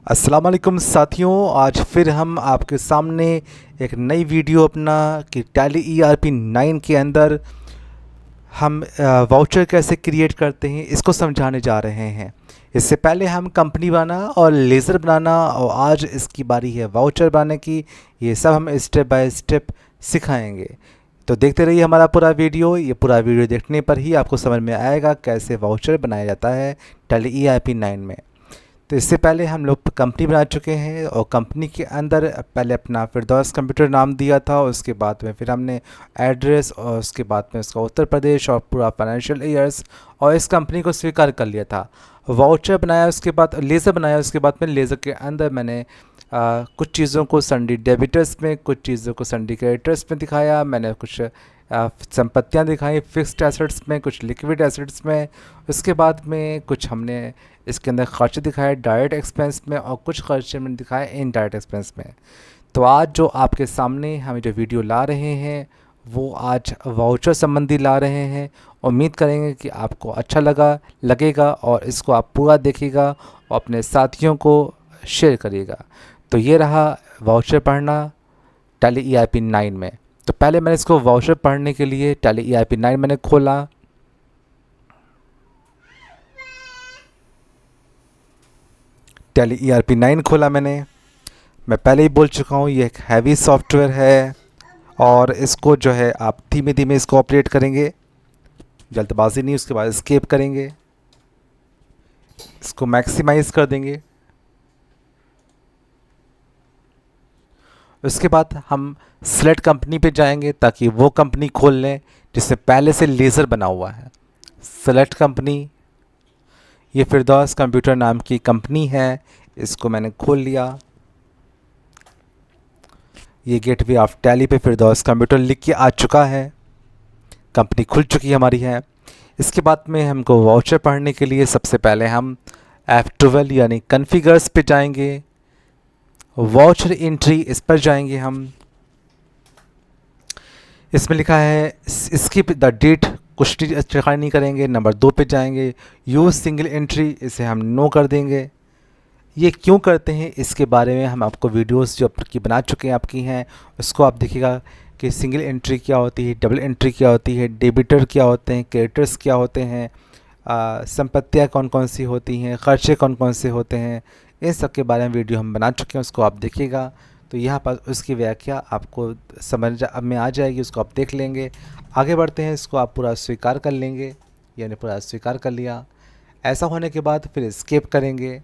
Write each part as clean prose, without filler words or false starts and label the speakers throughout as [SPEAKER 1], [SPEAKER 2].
[SPEAKER 1] अस्सलाम वालेकुम साथियों, आज फिर हम आपके सामने एक नई वीडियो अपना कि टैली ERP 9 के अंदर हम वाउचर कैसे क्रिएट करते हैं इसको समझाने जा रहे हैं। इससे पहले हम कंपनी बनाना और लेज़र बनाना और आज इसकी बारी है वाउचर बनाने की। ये सब हम स्टेप बाय स्टेप सिखाएंगे, तो देखते रहिए हमारा पूरा वीडियो। ये पूरा वीडियो देखने पर ही आपको समझ में आएगा कैसे वाउचर बनाया जाता है टैली ERP 9 में। तो इससे पहले हम लोग कंपनी बना चुके हैं और कंपनी के अंदर पहले अपना फिरदौस कंप्यूटर नाम दिया था, उसके बाद में फिर हमने एड्रेस और उसके बाद में उसका उत्तर प्रदेश और पूरा फाइनेंशियल ईयर्स और इस कंपनी को स्वीकार कर लिया था। वाउचर बनाया, उसके बाद लेज़र बनाया, उसके बाद में लेज़र के अंदर मैंने कुछ चीज़ों को सन्डी डेबिटर्स में, कुछ चीज़ों को सन्डी क्रेडिटर्स में दिखाया। मैंने कुछ संपत्तियां दिखाई फिक्स्ड एसेट्स में, कुछ लिक्विड एसेट्स में। उसके बाद में कुछ हमने इसके अंदर खर्चे दिखाए डायरेक्ट एक्सपेंस में और कुछ खर्चे मैंने दिखाए इनडायरेक्ट एक्सपेंस में। तो आज जो आपके सामने हम जो वीडियो ला रहे हैं वो आज वाउचर संबंधी ला रहे हैं। उम्मीद करेंगे कि आपको अच्छा लगेगा और इसको आप पूरा देखिएगा और अपने साथियों को शेयर करिएगा। तो ये रहा वाउचर पढ़ना टैली ERP 9 में। तो पहले मैंने इसको वाउचर पढ़ने के लिए टैली ERP 9 मैंने खोला। टैली ERP 9 खोला मैं पहले ही बोल चुका हूँ ये एक हैवी सॉफ्टवेयर है और इसको जो है आप धीमे धीमे इसको ऑपरेट करेंगे, जल्दबाजी नहीं। उसके बाद एस्केप करेंगे, इसको मैक्सिमाइज कर देंगे। उसके बाद हम सेलेक्ट कंपनी पे जाएंगे ताकि वो कंपनी खोल लें जिससे पहले से लेज़र बना हुआ है। सेलेक्ट कंपनी, ये फिरदौस कंप्यूटर नाम की कंपनी है, इसको मैंने खोल लिया। ये गेटवे ऑफ टैली पे फिरदौस कंप्यूटर लिख के आ चुका है, कंपनी खुल चुकी हमारी है। इसके बाद में हमको वाउचर पढ़ने के लिए सबसे पहले हम F12 यानी कॉन्फ़िगर्स पे जाएंगे। वाउचर एंट्री इस पर जाएंगे हम। इसमें लिखा है स्किप द डेट, कुछ चेक नहीं करेंगे। नंबर 2 पे जाएंगे, यूज़ सिंगल एंट्री, इसे हम नो कर देंगे। ये क्यों करते हैं इसके बारे में हम आपको वीडियोस जो आपकी बना चुके हैं आपकी हैं उसको आप देखिएगा कि सिंगल एंट्री क्या होती है, डबल एंट्री क्या होती है, डेबिटर क्या होते हैं, क्रेडिटर्स क्या होते हैं, संपत्तियाँ कौन कौन सी होती हैं, खर्चे कौन कौन से होते हैं, इन सब के बारे में वीडियो हम बना चुके हैं, उसको आप देखिएगा। तो यहाँ पर उसकी व्याख्या आपको समझ में आ जाएगी, उसको आप देख लेंगे। आगे बढ़ते हैं, इसको आप पूरा स्वीकार कर लेंगे, यानी पूरा स्वीकार कर लिया। ऐसा होने के बाद फिर एस्केप करेंगे।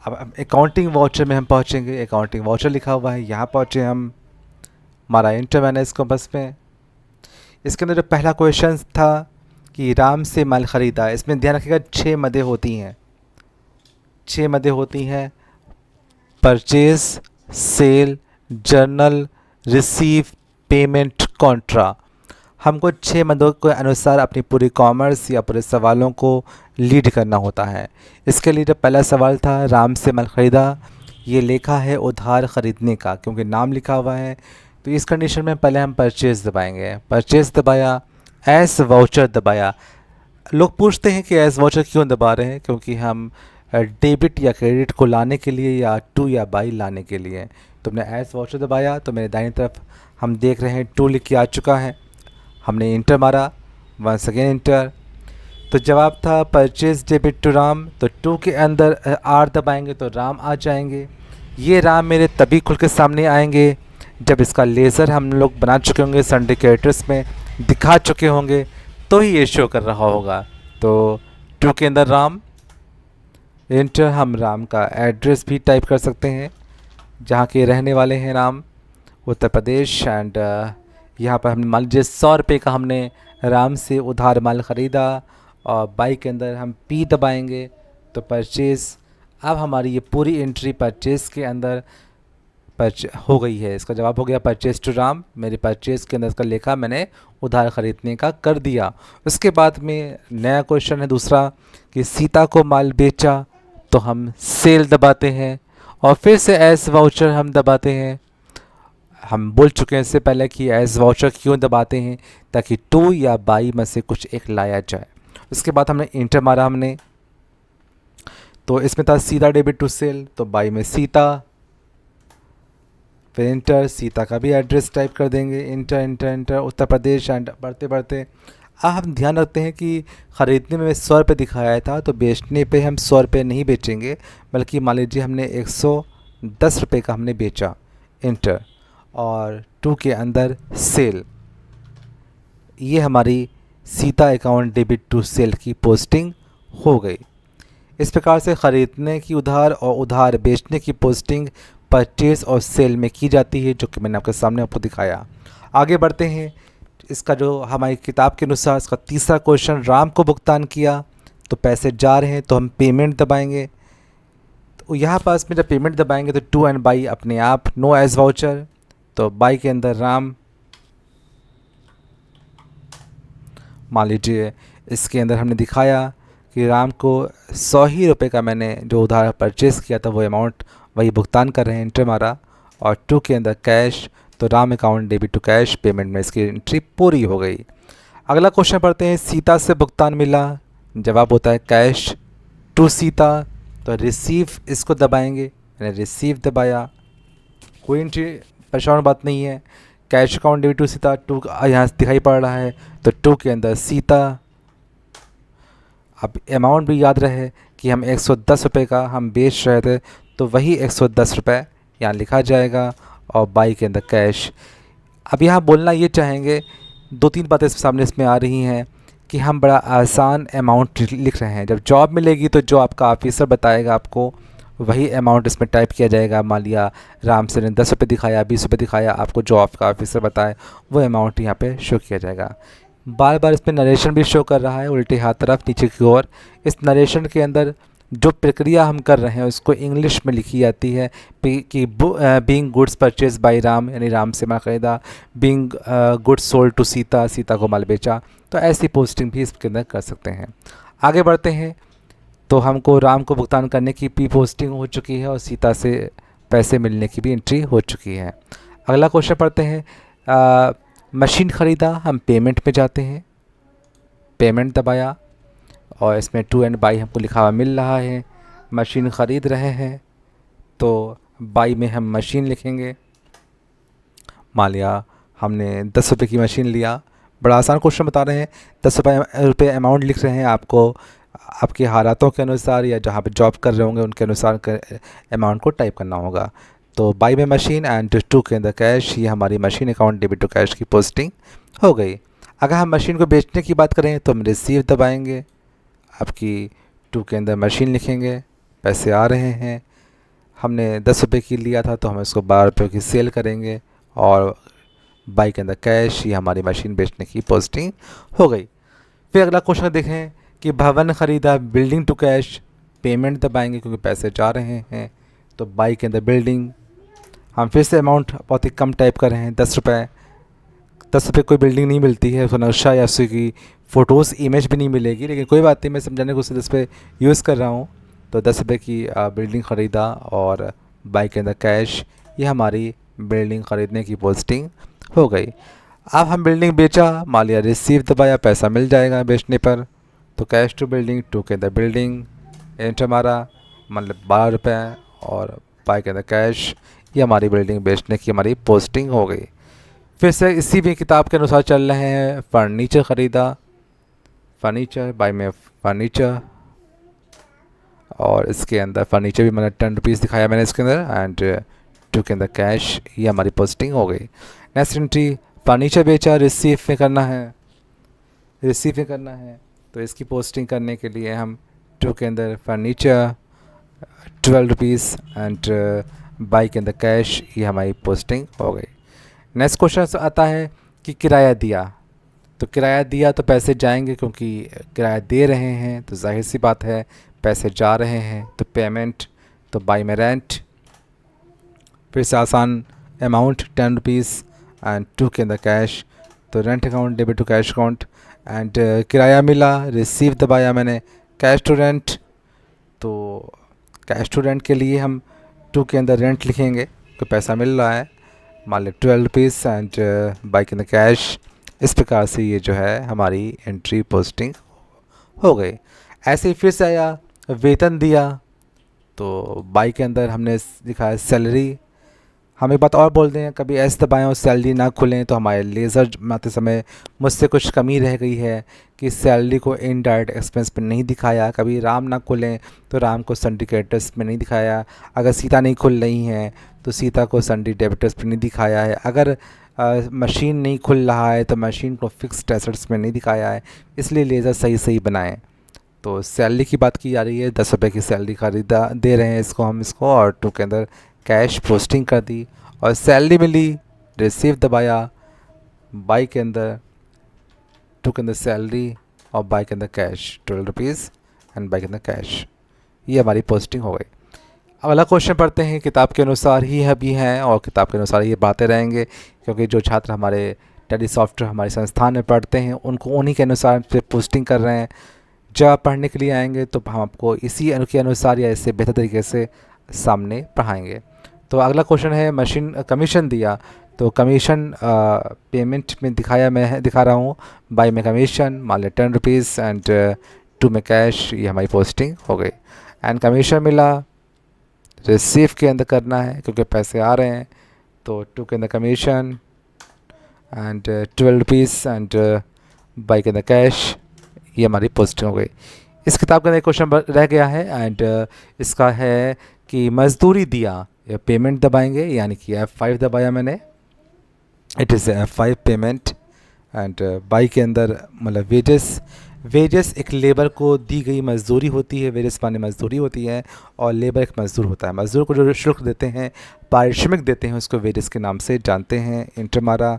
[SPEAKER 1] अब अकाउंटिंग वाउचर में हम पहुँचेंगे। अकाउंटिंग वाउचर लिखा हुआ है, यहाँ पहुँचे हम, हमारा इंटर मैंने इसको बस में। इसके अंदर जो पहला क्वेश्चन था कि राम से माल ख़रीदा, इसमें ध्यान रखिएगा 6 मदें होती हैं, 6 मदें होती हैं। Purchase, sale, journal, receive, payment, contra. हमको 6 मदों के अनुसार अपनी पूरी कॉमर्स या पूरे सवालों को लीड करना होता है। इसके लिए जो पहला सवाल था राम से माल ख़रीदा, ये लेखा है उधार ख़रीदने का, क्योंकि नाम लिखा हुआ है। तो इस कंडीशन में पहले हम परचेज़ दबाएंगे। परचेज़ दबाया, एस वाउचर दबाया। लोग पूछते हैं कि एस वाउचर क्यों दबा रहे हैं, क्योंकि हम डेबिट या क्रेडिट को लाने के लिए या टू या बाई लाने के लिए। तो हमने एस वाउचर दबाया, तो मेरे दाहिनी तरफ हम देख रहे हैं टू लिख के आ चुका है। हमने इंटर मारा, वंस अगेन इंटर। तो जवाब था परचेज डेबिट टू राम, तो टू के अंदर आर दबाएंगे तो राम आ जाएंगे। ये राम मेरे तभी खुल के सामने आएंगे जब इसका लेज़र हम लोग बना चुके होंगे, सन्डे क्रेडिटर्स में दिखा चुके होंगे, तो ही ये शो कर रहा होगा। तो टू के अंदर राम, इंटर। हम राम का एड्रेस भी टाइप कर सकते हैं जहाँ के रहने वाले हैं राम, उत्तर प्रदेश। एंड यहाँ पर हमने मान लीजिए 100 रुपये का हमने राम से उधार माल ख़रीदा और बाई के अंदर हम पी दबाएंगे तो परचेज़। अब हमारी ये पूरी एंट्री परचेज़ के अंदर हो गई है। इसका जवाब हो गया परचेज़ टू राम। मेरी परचेज़ के अंदर इसका लेखा मैंने उधार ख़रीदने का कर दिया। उसके बाद में नया क्वेश्चन है दूसरा कि सीता को माल बेचा, तो हम सेल दबाते हैं और फिर से एस वाउचर हम दबाते हैं। हम बोल चुके हैं इससे पहले कि एस वाउचर क्यों दबाते हैं, ताकि टू या बाई में से कुछ एक लाया जाए। उसके बाद हमने इंटर मारा हमने, तो इसमें था सीता डेबिट टू सेल, तो बाई में सीता, फिर इंटर, सीता का भी एड्रेस टाइप कर देंगे, inter inter inter Uttar Pradesh, and बढ़ते बढ़ते। अब हम ध्यान रखते हैं कि ख़रीदने में 100 रुपये दिखाया था, तो बेचने पे हम 100 रुपये नहीं बेचेंगे, बल्कि मान लीजिए हमने 110 रुपये का हमने बेचा, इंटर, और टू के अंदर सेल। ये हमारी Sita account debit to sale की पोस्टिंग हो गई। इस प्रकार से ख़रीदने की उधार और उधार बेचने की पोस्टिंग परचेज़ और सेल में की जाती है, जो कि मैंने आपके सामने आपको दिखाया। आगे बढ़ते हैं। इसका जो हमारी किताब के अनुसार इसका तीसरा क्वेश्चन, राम को भुगतान किया तो पैसे जा रहे हैं, तो हम पेमेंट दबाएंगे। तो यहाँ पास में जब पेमेंट दबाएंगे तो टू एंड बाई अपने आप, नो एज वाउचर, तो बाई के अंदर राम, मान लीजिए इसके अंदर हमने दिखाया कि राम को 100 ही रुपये का मैंने जो उधार परचेज़ किया था वो अमाउंट वही भुगतान कर रहे हैं, इंटर मारा, और टू के अंदर कैश, तो Ram account debit to cash, payment में इसकी एंट्री पूरी हो गई। अगला क्वेश्चन पढ़ते हैं। सीता से भुगतान मिला, जवाब होता है कैश टू सीता, तो रिसीव इसको दबाएंगे, मैंने रिसीव दबाया, कोई एंट्री परेशान बात नहीं है। Cash account debit to Sita, टू यहाँ दिखाई पड़ रहा है, तो टू के अंदर सीता। अब अमाउंट भी याद रहे कि हम 110 रुपये का हम बेच रहे थे, तो वही 110 रुपये यहाँ लिखा जाएगा, और बाई के अंदर कैश। अब यहाँ बोलना ये चाहेंगे, दो तीन बातें सामने इसमें आ रही हैं कि हम बड़ा आसान अमाउंट लिख रहे हैं। जब जॉब मिलेगी तो जो आपका ऑफिसर बताएगा आपको वही अमाउंट इसमें टाइप किया जाएगा। मान लिया राम से ने 10 रुपये दिखाया, 20 रुपये दिखाया, आपको जो आपका ऑफिसर बताए वो अमाउंट यहाँ पे शो किया जाएगा। बार बार इसमें नरेशन भी शो कर रहा है उल्टे हाथ तरफ नीचे की ओर। इस नरेशन के अंदर जो प्रक्रिया हम कर रहे हैं उसको इंग्लिश में लिखी जाती है कि being goods purchase by Ram, यानी राम से माल ख़रीदा, being goods sold to Sita, Sita को माल बेचा। तो ऐसी पोस्टिंग भी इसके अंदर कर सकते हैं। आगे बढ़ते हैं। तो हमको राम को भुगतान करने की भी पोस्टिंग हो चुकी है और सीता से पैसे मिलने की भी एंट्री हो चुकी है। अगला क्वेश्चन पढ़ते हैं। मशीन ख़रीदा, हम पेमेंट में जाते हैं, पेमेंट दबाया, और इसमें टू एंड बाई हमको लिखा हुआ मिल रहा है। मशीन ख़रीद रहे हैं तो बाई में हम मशीन लिखेंगे। मान लिया हमने 10 रुपये की मशीन लिया, बड़ा आसान क्वेश्चन बता रहे हैं, 10 रुपये अमाउंट लिख रहे हैं, आपको आपके हालातों के अनुसार या जहाँ पे जॉब कर रहे होंगे उनके अनुसार अमाउंट को टाइप करना होगा। तो बाई में मशीन एंड टू के अंदर कैश, ये हमारी machine account debit to cash की पोस्टिंग हो गई। अगर हम मशीन को बेचने की बात करें तो हम रिसीव दबाएंगे, आपकी टू के अंदर मशीन लिखेंगे, पैसे आ रहे हैं, हमने 10 रुपये की लिया था तो हम इसको 12 रुपये की सेल करेंगे, और बाई के अंदर कैश, ये हमारी मशीन बेचने की पोस्टिंग हो गई। फिर अगला क्वेश्चन देखें कि भवन ख़रीदा, बिल्डिंग टू कैश, पेमेंट दबाएंगे क्योंकि पैसे जा रहे हैं, तो बाई के अंदर बिल्डिंग, हम फिर से अमाउंट बहुत ही कम टाइप कर रहे हैं, 10 रुपये। 10 रुपये कोई बिल्डिंग नहीं मिलती है, उसका नक्शा या उसकी फ़ोटोज़ इमेज भी नहीं मिलेगी, लेकिन कोई बात नहीं, मैं समझाने को 10 रुपये यूज़ कर रहा हूँ। तो 10 रुपये की बिल्डिंग ख़रीदा और बाई के अंदर कैश, ये हमारी बिल्डिंग ख़रीदने की पोस्टिंग हो गई। अब हम बिल्डिंग बेचा, मान लिया रिसीव दबाया, पैसा मिल जाएगा बेचने पर, तो कैश टू बिल्डिंग, टू के अंदर बिल्डिंग, एंटर मारा, मतलब 12 रुपये, और बाई के अंदर कैश, ये हमारी बिल्डिंग बेचने की हमारी पोस्टिंग हो गई। फिर से इसी भी किताब के अनुसार चल रहे हैं। फर्नीचर ख़रीदा, फर्नीचर, बाई में फर्नीचर, और इसके अंदर फर्नीचर भी मैंने 10 रुपीज़ दिखाया मैंने इसके अंदर, एंड टू के अंदर कैश, ये हमारी पोस्टिंग हो गई। नेक्स्ट एंट्री, फर्नीचर बेचा, रिसीव में करना है, रिसीव में करना है, तो इसकी पोस्टिंग करने के लिए हम टू के अंदर फर्नीचर 12 रुपीज़, एंड बाई के अंदर कैश, ये हमारी पोस्टिंग हो गई। नेक्स्ट क्वेश्चन आता है कि किराया दिया, तो किराया दिया तो पैसे जाएंगे क्योंकि किराया दे रहे हैं, तो जाहिर सी बात है पैसे जा रहे हैं, तो पेमेंट, तो बाई में रेंट, फिर से आसान अमाउंट 10 रुपीज़, एंड टू के अंदर कैश, तो rent account debit to cash account, and किराया मिला, रिसीव दबाया मैंने, कैश टू रेंट, तो कैश टू रेंट के लिए हम टू के अंदर रेंट लिखेंगे तो पैसा मिल रहा है, मान लें 12 रुपीज़, एंड बाई के अंदर कैश। इस प्रकार से ये जो है हमारी एंट्री पोस्टिंग हो गई। ऐसे ही फिर से आया, वेतन दिया, तो बाई के अंदर हमने लिखा है सैलरी। हम एक बात और बोल दें, कभी एस दबाएं और सैलरी ना खुलें तो हमारे लेज़र बनाते समय मुझसे कुछ कमी रह गई है कि सैलरी को इनडायरेक्ट एक्सपेंस में नहीं दिखाया। कभी राम ना खुलें तो राम को सन्डी क्रेडिटर्स में नहीं दिखाया। अगर सीता नहीं खुल रही हैं तो सीता को सन्डी डेबिटर्स में नहीं दिखाया है। अगर मशीन नहीं खुल रहा है तो मशीन को फिक्स्ड एसेट्स में नहीं दिखाया है। इसलिए लेज़र सही सही बनाएं। तो सैलरी की बात की जा रही है, 10 रुपये की सैलरी खरीदा दे रहे हैं इसको हम इसको, और टू के अंदर कैश पोस्टिंग कर दी और सैलरी मिली, रिसीव दबाया, बाई के अंदर टू के अंदर सैलरी और बाई के अंदर कैश 12 रुपीज़ एंड बाई के अंदर कैश। ये हमारी पोस्टिंग हो गई। अब अगला क्वेश्चन पढ़ते हैं। किताब के अनुसार ही अभी हैं और किताब के अनुसार ये बातें रहेंगे, क्योंकि जो छात्र हमारे टैली सॉफ्टवेयर हमारे संस्थान में पढ़ते हैं उनको उन्हीं के अनुसार से पोस्टिंग कर रहे हैं। जब आप पढ़ने के लिए आएंगे तो हम आपको इसी के अनुसार या इससे बेहतर तरीके से सामने पढ़ाएंगे। तो अगला क्वेश्चन है, मशीन कमीशन दिया तो कमीशन पेमेंट में दिखा रहा हूँ। बाई में कमीशन मान लें 10 रुपीज़ एंड टू में कैश। ये हमारी पोस्टिंग हो गई। एंड कमीशन मिला, रिसीव के अंदर करना है क्योंकि पैसे आ रहे हैं, तो टू के अंदर commission and 12 rupees and by के अंदर कैश। ये हमारी पोस्टिंग हो गई। इस किताब के अंदर एक क्वेश्चन रह गया है एंड इसका है कि मजदूरी दिया, पेमेंट दबाएंगे यानी कि F5 दबाया मैंने, it is F5 payment and by के अंदर मतलब वेजेस। वेजेस एक लेबर को दी गई मजदूरी होती है, वेजेस माने मजदूरी होती है और लेबर एक मजदूर होता है। मजदूर को जो शुल्क देते हैं, पारिश्रमिक देते हैं, उसको वेजेस के नाम से जानते हैं। इंटर मारा,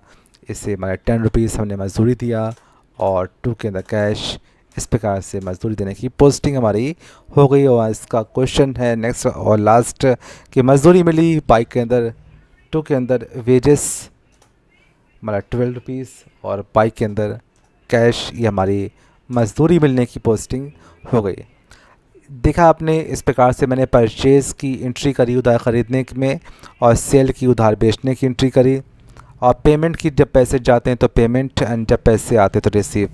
[SPEAKER 1] इससे हमारा 10 रुपीज़ हमने मजदूरी दिया और टू के अंदर कैश। इस प्रकार से मजदूरी देने की पोस्टिंग हमारी हो गई। और इसका क्वेश्चन है नेक्स्ट और लास्ट कि मजदूरी मिली, बाइक के अंदर टू के अंदर वेजेस हमारा 12 रुपीज़ और बाइक के अंदर कैश। ये हमारी मजदूरी मिलने की पोस्टिंग हो गई। देखा आपने, इस प्रकार से मैंने परचेज़ की एंट्री करी उधार ख़रीदने में, और सेल की उधार बेचने की एंट्री करी, और पेमेंट की जब पैसे जाते हैं तो पेमेंट एंड जब पैसे आते हैं तो रिसीव।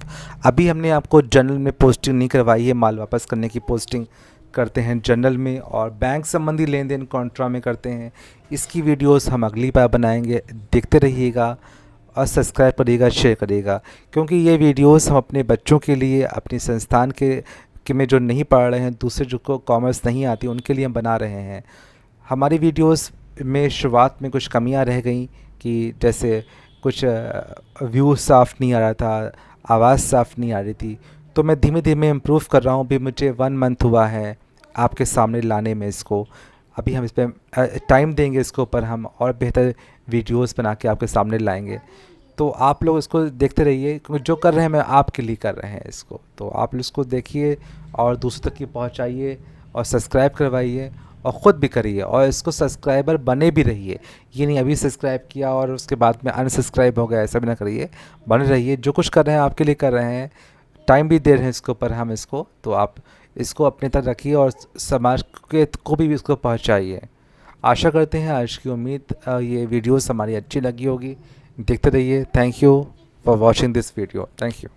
[SPEAKER 1] अभी हमने आपको जनरल में पोस्टिंग नहीं करवाई है, माल वापस करने की पोस्टिंग करते हैं जनरल में, और बैंक संबंधी लेन देन कॉन्ट्रा में करते हैं। इसकी वीडियोस हम अगली बार बनाएंगे, देखते रहिएगा और सब्सक्राइब करिएगा, शेयर करिएगा, क्योंकि ये वीडियोस हम अपने बच्चों के लिए, अपनी संस्थान के में जो नहीं पढ़ रहे हैं, दूसरे जो को कॉमर्स नहीं आती उनके लिए हम बना रहे हैं। हमारी वीडियोस में शुरुआत में कुछ कमियां रह गई कि जैसे कुछ व्यू साफ़ नहीं आ रहा था, आवाज़ साफ़ नहीं आ रही थी, तो मैं धीमे धीमे इम्प्रूव कर रहा हूँ। अभी मुझे 1 मंथ हुआ है आपके सामने लाने में इसको। अभी हम इस पर टाइम देंगे, इसके ऊपर हम और बेहतर वीडियोस बना के आपके सामने लाएंगे। तो आप लोग इसको देखते रहिए, क्योंकि जो कर रहे हैं मैं आपके लिए कर रहे हैं इसको। तो आप लोग इसको देखिए और दूसरों तक की पहुँचाइए और सब्सक्राइब करवाइए और ख़ुद भी करिए, और इसको सब्सक्राइबर बने भी रहिए। ये नहीं अभी सब्सक्राइब किया और उसके बाद में अनसब्सक्राइब हो गया, ऐसा भी ना करिए। बने रहिए, जो कुछ कर रहे हैं आपके लिए कर रहे हैं, टाइम भी दे रहे हैं इसके ऊपर हम इसको। तो आप इसको अपने तक रखिए और समाज के को भी इसको पहुंचाइए। आशा करते हैं आज की उम्मीद ये वीडियोस हमारी अच्छी लगी होगी। देखते रहिए। Thank you for watching this video. Thank you.